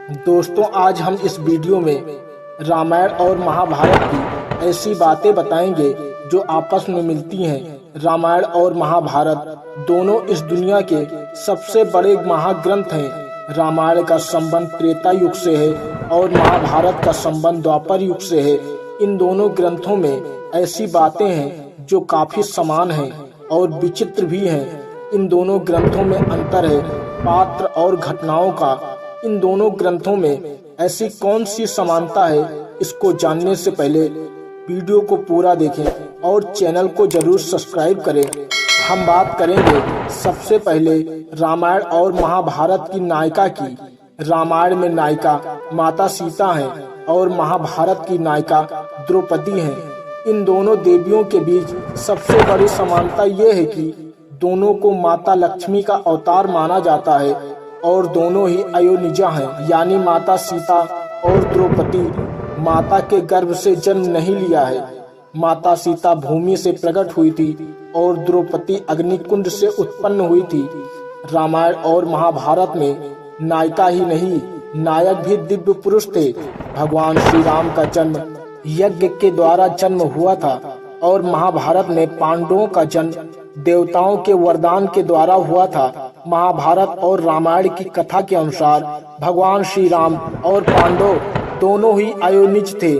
दोस्तों, आज हम इस वीडियो में रामायण और महाभारत की ऐसी बातें बताएंगे जो आपस में मिलती हैं। रामायण और महाभारत दोनों इस दुनिया के सबसे बड़े महाग्रंथ हैं। रामायण का संबंध त्रेता युग से है और महाभारत का संबंध द्वापर युग से है। इन दोनों ग्रंथों में ऐसी बातें हैं जो काफी समान हैं और विचित्र भी हैं। इन दोनों ग्रंथों में अंतर है पात्र और घटनाओं का। इन दोनों ग्रंथों में ऐसी कौन सी समानता है, इसको जानने से पहले वीडियो को पूरा देखें और चैनल को जरूर सब्सक्राइब करें। हम बात करेंगे सबसे पहले रामायण और महाभारत की नायिका की। रामायण में नायिका माता सीता है और महाभारत की नायिका द्रौपदी है। इन दोनों देवियों के बीच सबसे बड़ी समानता ये है कि दोनों को माता लक्ष्मी का अवतार माना जाता है और दोनों ही अयोनिजा हैं, यानी माता सीता और द्रौपदी माता के गर्भ से जन्म नहीं लिया है। माता सीता भूमि से प्रकट हुई थी और द्रौपदी अग्निकुंड से उत्पन्न हुई थी। रामायण और महाभारत में नायिका ही नहीं, नायक भी दिव्य पुरुष थे। भगवान श्री राम का जन्म यज्ञ के द्वारा जन्म हुआ था और महाभारत में पांडवों का जन्म देवताओं के वरदान के द्वारा हुआ था। महाभारत और रामायण की कथा के अनुसार भगवान श्री राम और पांडव दोनों ही अयोनिज थे।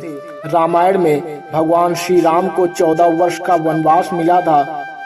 रामायण में भगवान श्री राम को 14 वर्ष का वनवास मिला था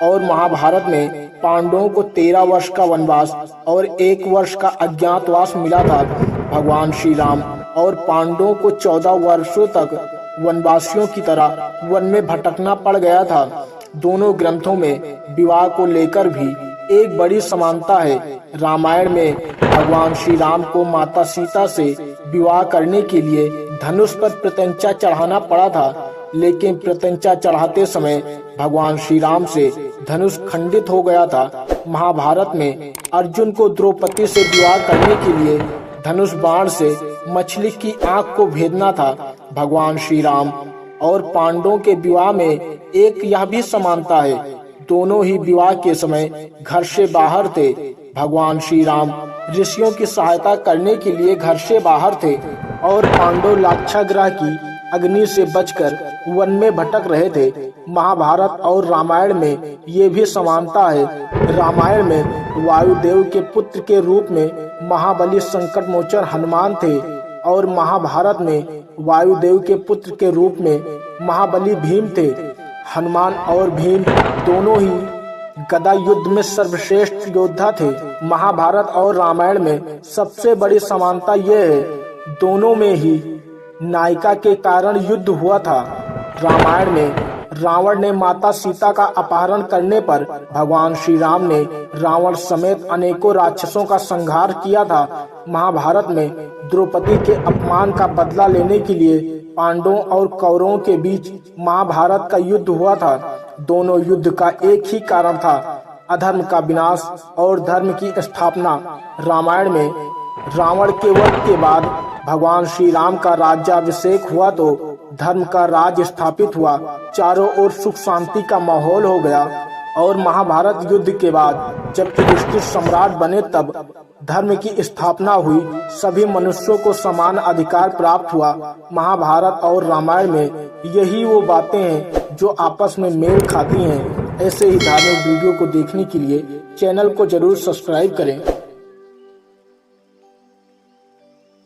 और महाभारत में पांडवों को 13 वर्ष का वनवास और 1 वर्ष का अज्ञातवास मिला था। भगवान श्री राम और पांडवों को 14 वर्षों तक वनवासियों की तरह वन में भटकना पड़ गया था। दोनों ग्रंथों में विवाह को लेकर भी एक बड़ी समानता है। रामायण में भगवान श्री राम को माता सीता से विवाह करने के लिए धनुष पर प्रत्यंचा चढ़ाना पड़ा था, लेकिन प्रत्यंचा चढ़ाते समय भगवान श्री राम से धनुष खंडित हो गया था। महाभारत में अर्जुन को द्रौपदी से विवाह करने के लिए धनुष बाण से मछली की आंख को भेदना था। भगवान श्री राम और पांडवों के विवाह में एक यह भी समानता है, दोनों ही विवाह के समय घर से बाहर थे। भगवान श्री राम ऋषियों की सहायता करने के लिए घर से बाहर थे और पांडव लाक्षागृह की अग्नि से बचकर वन में भटक रहे थे। महाभारत और रामायण में ये भी समानता है। रामायण में वायुदेव के पुत्र के रूप में महाबली संकट मोचन हनुमान थे और महाभारत में वायुदेव के पुत्र के रूप में महाबली भीम थे। हनुमान और भीम दोनों ही गदा युद्ध में सर्वश्रेष्ठ योद्धा थे। महाभारत और रामायण में सबसे बड़ी समानता यह है, दोनों में ही नायिका के कारण युद्ध हुआ था। रामायण में रावण ने माता सीता का अपहरण करने पर भगवान श्री राम ने रावण समेत अनेकों राक्षसों का संहार किया था। महाभारत में द्रौपदी के अपमान का बदला लेने के लिए पांडवों और कौरवों के बीच महाभारत का युद्ध हुआ था। दोनों युद्ध का एक ही कारण था, अधर्म का विनाश और धर्म की स्थापना। रामायण में रावण के वध के बाद भगवान श्री राम का राज्याभिषेक हुआ तो धर्म का राज स्थापित हुआ, चारों ओर सुख शांति का माहौल हो गया। और महाभारत युद्ध के बाद जब युधिष्ठिर सम्राट बने तब धर्म की स्थापना हुई, सभी मनुष्यों को समान अधिकार प्राप्त हुआ। महाभारत और रामायण में यही वो बातें हैं जो आपस में मेल खाती हैं। ऐसे ही धार्मिक वीडियो को देखने के लिए चैनल को जरूर सब्सक्राइब करें।